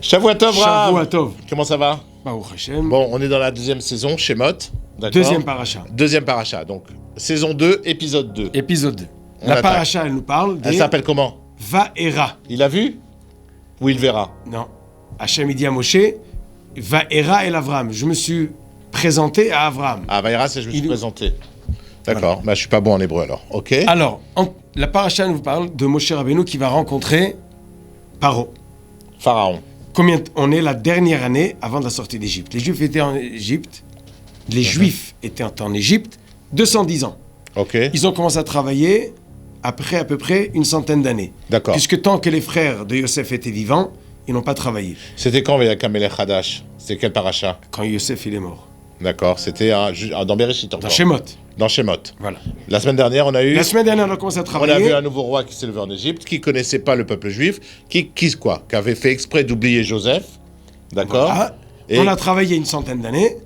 Shavua Tov, Rav. Shavua Tov. Comment ça va? Baruch Hashem. Bon, on est dans la deuxième saison, Shemot. D'accord. Deuxième paracha. Donc, saison 2, épisode 2. Épisode 2. On La attaque. paracha, elle nous parle Elle s'appelle comment? Vaera. Il a vu? Ou il verra? Non. Hachem, il dit à Moshe, Vaera el Avram. Je me suis présenté à Avram. Ah, Vaera, c'est je me suis présenté. D'accord. Bah, je suis pas bon en hébreu alors. Ok. Alors, la paracha nous parle de Moshe Rabbeinu qui va rencontrer Paro. Pharaon. On est la dernière année avant de la sortie d'Égypte. Les Juifs étaient en Égypte. Les Juifs étaient en Égypte 210 ans. Ok. Ils ont commencé à travailler après à peu près une centaine d'années. D'accord. Puisque tant que les frères de Yosef étaient vivants, ils n'ont pas travaillé. C'était quand Vayakam Melech Hadash? C'était quel paracha? Quand Yosef il est mort. D'accord. C'était dans Bereshit encore. Dans Shemot. Dans Shemot. Voilà. La semaine dernière, on a eu... La semaine dernière, on a commencé à On travailler. a vu un nouveau roi qui s'est levé en Égypte, qui connaissait pas le peuple juif, qui avait fait exprès d'oublier Joseph. D'accord. Voilà. Et... On a travaillé une centaine d'années.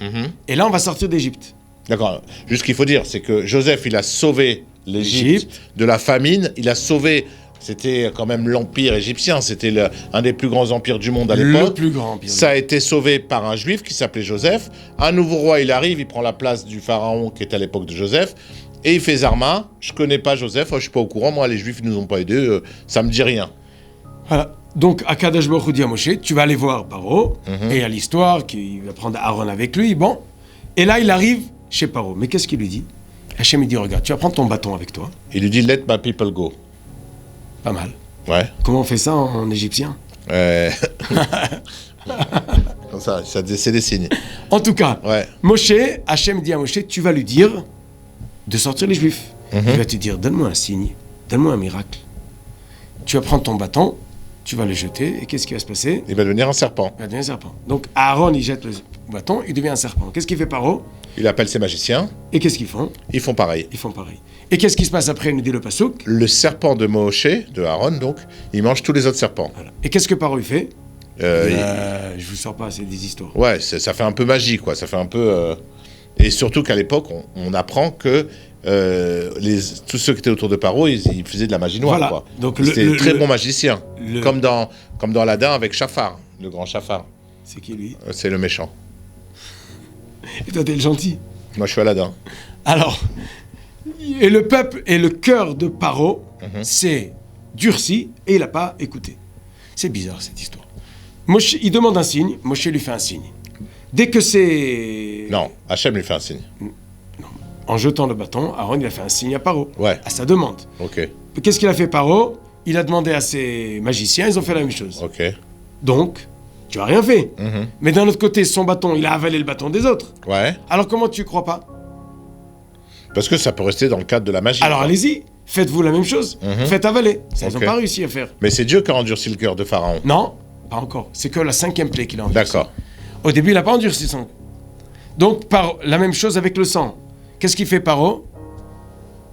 Et là, on va sortir d'Égypte. D'accord. Juste ce qu'il faut dire, c'est que Joseph, il a sauvé l'Égypte de la famine. Il a sauvé... C'était quand même l'empire égyptien. C'était un des plus grands empires du monde à l'époque. Le plus grand empire. Ça a été sauvé par un juif qui s'appelait Joseph. Un nouveau roi, il arrive, il prend la place du pharaon qui était à l'époque de Joseph. Et il fait Zarma. Je connais pas Joseph, je suis pas au courant. Moi, les juifs, ils nous ont pas aidés. Ça me dit rien. Voilà. Donc, Akadosh Baruch Hu dit à Moshe, tu vas aller voir Paro. Et il y a l'histoire qu'il va prendre Aaron avec lui. Bon. Et là, il arrive chez Paro. Mais qu'est-ce qu'il lui dit? Hachem, il dit, regarde, tu vas prendre ton bâton avec toi. Il lui dit, let my people go. Pas mal. Ouais. Comment on fait ça en égyptien? Comme ça, c'est des signes. En tout cas, Ouais. Moshe, Hachem dit à Moshe, tu vas lui dire de sortir les Juifs. Il va te dire, donne-moi un signe, donne-moi un miracle. Tu vas prendre ton bâton, tu vas le jeter, et qu'est-ce qui va se passer? Il va devenir un serpent. Il va devenir un serpent. Donc Aaron, il jette le bâton, il devient un serpent. Qu'est-ce qu'il fait Paro? Il appelle ses magiciens. Et qu'est-ce qu'ils font? Ils font pareil. Ils font pareil. Et qu'est-ce qui se passe après, nous dit le Passouk? Le serpent de Moshe, de Aaron, donc, il mange tous les autres serpents. Voilà. Et qu'est-ce que Paro il fait? Il- Je vous sors pas, c'est des histoires. Ouais, ça fait un peu magie, quoi. Ça fait un peu... Et surtout qu'à l'époque, on apprend que tous ceux qui étaient autour de Paro, ils faisaient de la magie noire, Voilà. quoi. Donc C'était très bon magicien. le- Comme dans Aladdin avec Chafar, le grand Chafar. C'est qui lui? C'est le méchant. Et toi, t'es le gentil. Moi, je suis Aladdin. Alors, et le peuple et le cœur de Paro s'est durci et il n'a pas écouté. C'est bizarre cette histoire. Moshe, il demande un signe, Moshe lui fait un signe. Dès que c'est... Non, Hachem lui fait un signe. En jetant le bâton, Aaron il a fait un signe à Paro, Ouais. à sa demande. Ok, Qu'est-ce qu'il a fait Paro? Il a demandé à ses magiciens, ils ont fait la même chose. ok. Donc, tu n'as rien fait. Mais d'un autre côté, son bâton, il a avalé le bâton des autres. Ouais. Alors comment tu crois pas? Parce que ça peut rester dans le cadre de la magie. Alors quoi. allez-y, faites-vous la même chose. Faites avaler. Ça, ils n'ont Ok. pas réussi à faire. Mais c'est Dieu qui a endurci le cœur de Pharaon. Non, pas encore. C'est que la 5e plaie qu'il a endurci. D'accord. Au début, il n'a pas endurci son. Donc, la même chose avec le sang. Qu'est-ce qu'il fait Paro?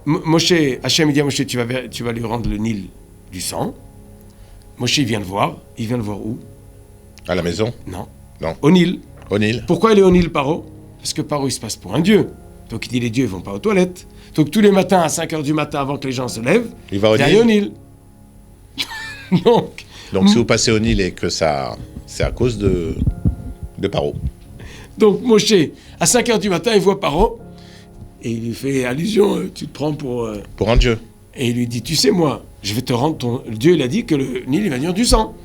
Moshe, Hachem, il dit à Moshe, tu vas lui rendre le Nil du sang. Moshe, il vient le voir. Il vient le voir où? À la maison. Non. Non. Au Nil. Au Nil. Pourquoi il est au Nil, Paro? Parce que Paro, il se passe pour un dieu. Donc, il dit, les dieux, ils vont pas aux toilettes. Donc, tous les matins, à 5h du matin, avant que les gens se lèvent, Il va au aille Nil. au Nil. Donc si vous passez au Nil et que ça... C'est à cause de Paro. Donc Moshe, à 5h du matin, il voit Paro, et il lui fait allusion, tu te prends pour... Pour un dieu. Et il lui dit, tu sais moi, je vais te rendre ton... Dieu, il a dit que le Nil, il va devenir du sang.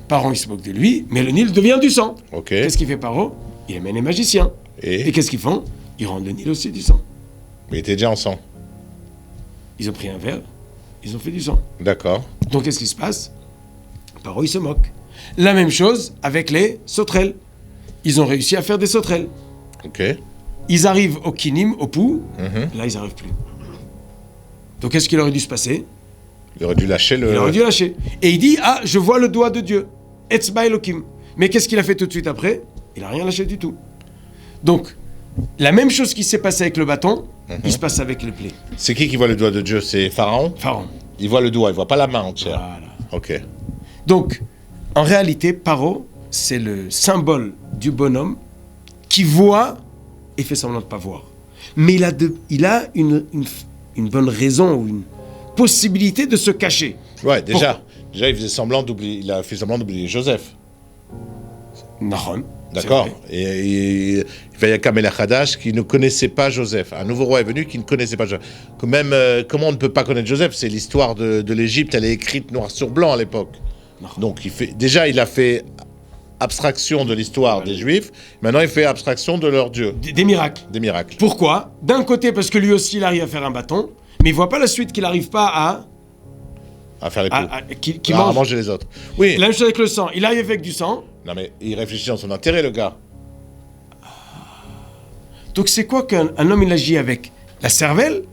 Paro, il se moque de lui, mais le Nil devient du sang. Ok. Qu'est-ce qu'il fait Paro? Il amène les magiciens. Et qu'est-ce qu'ils font? Ils rendent le Nil aussi du sang. Mais il était déjà en sang. Ils ont pris un verre, ils ont fait du sang. D'accord. Donc qu'est-ce qui se passe? Paro, il se moque. La même chose avec les sauterelles. Ils ont réussi à faire des sauterelles. Ok. Ils arrivent au kinim, au pou, là ils n'arrivent plus. Donc qu'est-ce qu'il aurait dû se passer? Il aurait dû lâcher le... Il aurait dû lâcher. Et il dit, ah, je vois le doigt de Dieu. Etzba Elokim. Mais qu'est-ce qu'il a fait tout de suite après? Il n'a rien lâché du tout. Donc, la même chose qui s'est passée avec le bâton, il se passe avec les plaies. C'est qui voit le doigt de Dieu? C'est Pharaon? Pharaon. Il voit le doigt, il voit pas la main entière. Voilà. Ok. Donc, en réalité, Paro, c'est le symbole du bonhomme qui voit et fait semblant de ne pas voir. Mais il a une bonne raison ou une possibilité de se cacher. Ouais, déjà, il faisait semblant d'oublier, il a fait semblant d'oublier Joseph. Nahon. D'accord. Et il va y avoir Melech Hadash qui ne connaissait pas Joseph. Un nouveau roi est venu qui ne connaissait pas Joseph. Même, comment on ne peut pas connaître Joseph? C'est l'histoire de l'Égypte, elle est écrite noir sur blanc à l'époque. Donc il a fait abstraction de l'histoire des Juifs, maintenant il fait abstraction de leur Dieu. Des miracles. Des miracles. Pourquoi? D'un côté, parce que lui aussi, il arrive à faire un bâton, mais il voit pas la suite qu'il n'arrive pas à faire les coups. qui à mange. manger les autres. Oui. La même chose avec le sang. Il arrive avec du sang. Non mais il réfléchit dans son intérêt, le gars. Donc c'est quoi qu'un homme il agit avec? La cervelle?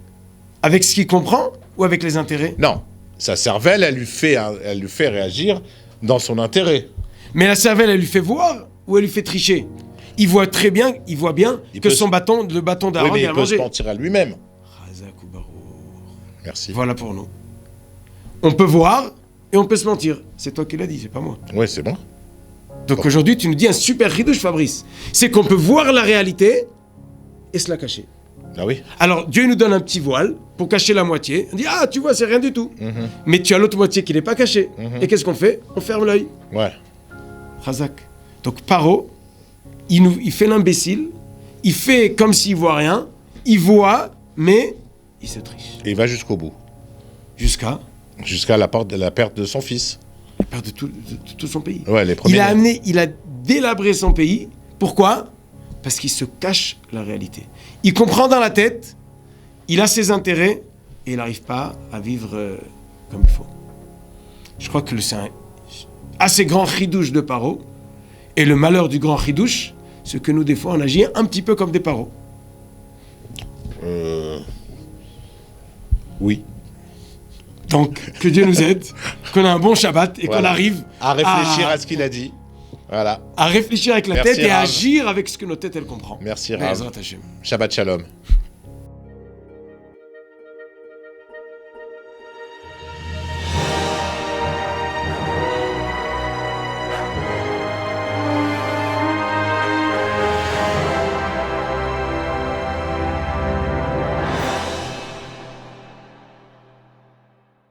Avec ce qu'il comprend? Ou avec les intérêts? Non. Sa cervelle, elle lui fait réagir dans son intérêt. Mais la cervelle, elle lui fait voir ou elle lui fait tricher? Il voit très bien, que le bâton d'Aaron, oui, mais il a mangé. Il peut se mentir à lui-même. Razak ou Barour. Merci. Voilà pour nous. On peut voir et on peut se mentir. C'est toi qui l'as dit, c'est pas moi. Oui, c'est bon. Donc aujourd'hui, tu nous dis un super ridouche, Fabrice. C'est qu'on peut voir la réalité et se la cacher. Ah oui. Alors, Dieu nous donne un petit voile pour cacher la moitié. On dit, ah, tu vois, c'est rien du tout. Mais tu as l'autre moitié qui n'est pas cachée. Et qu'est-ce qu'on fait? On ferme l'œil. Ouais. Razak. Donc, Paro, il fait l'imbécile. Il fait comme s'il voit rien. Il voit, mais il se triche. Et il va jusqu'au bout. Jusqu'à la perte de son fils. la perte de tout son pays. Ouais, les premiers. Il a délabré son pays. Pourquoi? Parce qu'il se cache la réalité. Il comprend dans la tête, il a ses intérêts, et il n'arrive pas à vivre comme il faut. Je crois que c'est un assez grand chidouche de Paro, et le malheur du grand chidouche, c'est que nous, des fois, on agit un petit peu comme des Paro. Oui. Donc, que Dieu nous aide, qu'on a un bon Shabbat, et qu'on arrive à réfléchir à ce qu'il a dit. Voilà. À réfléchir avec la Merci, tête et à Rav. agir avec ce que notre tête, elle comprend. Merci, Rav. Bezrat Hashem. Shabbat Shalom.